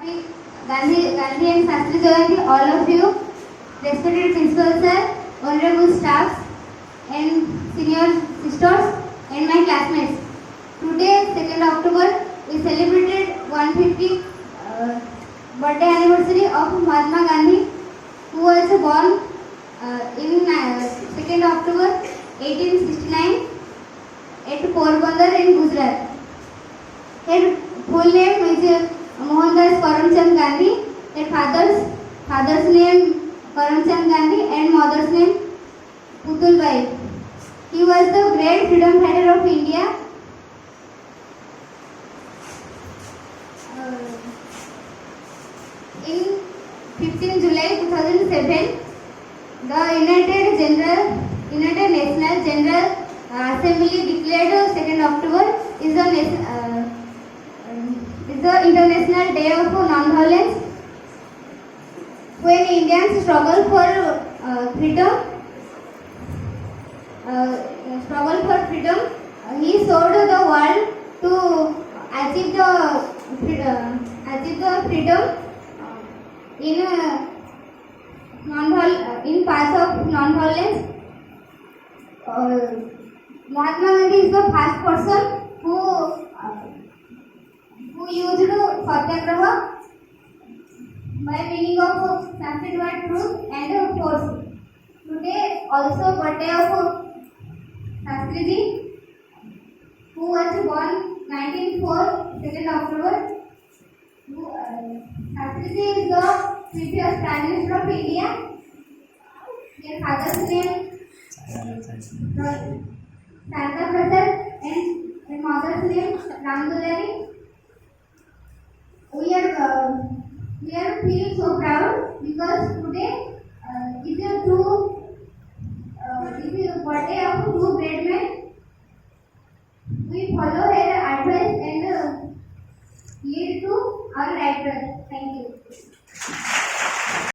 Gandhi and Shastri Jayanti, all of you, respected principal sir, honorable staffs, and senior sisters, and my classmates. Today, 2nd October, we celebrated 150 birthday anniversary of Mahatma Gandhi, who was born in 2nd October 1869 at Porbandar in Gujarat. His full name is Mohandas Karamchand Gandhi. His father's name Karamchand Gandhi and mother's name Putulbai. He was the great freedom fighter of India. In 15 July 2007, the United National General Assembly declared 2nd October is the International Day of Non-Violence. When Indians struggle for freedom, he showed the world to achieve the freedom in path of non-violence. Mahatma Gandhi is the first person who used satyagraha by meaning of Sanskrit word truth and force. Today also birthday of Shastri Ji, who was born 1904 2nd October. Shastri Ji is the previous Prime Minister of India. Their father's name Santa Prasad and their mother's name Ramdulari. We are feeling so proud because today is a birthday of two great men. We follow their advice and lead to our right path. Thank you.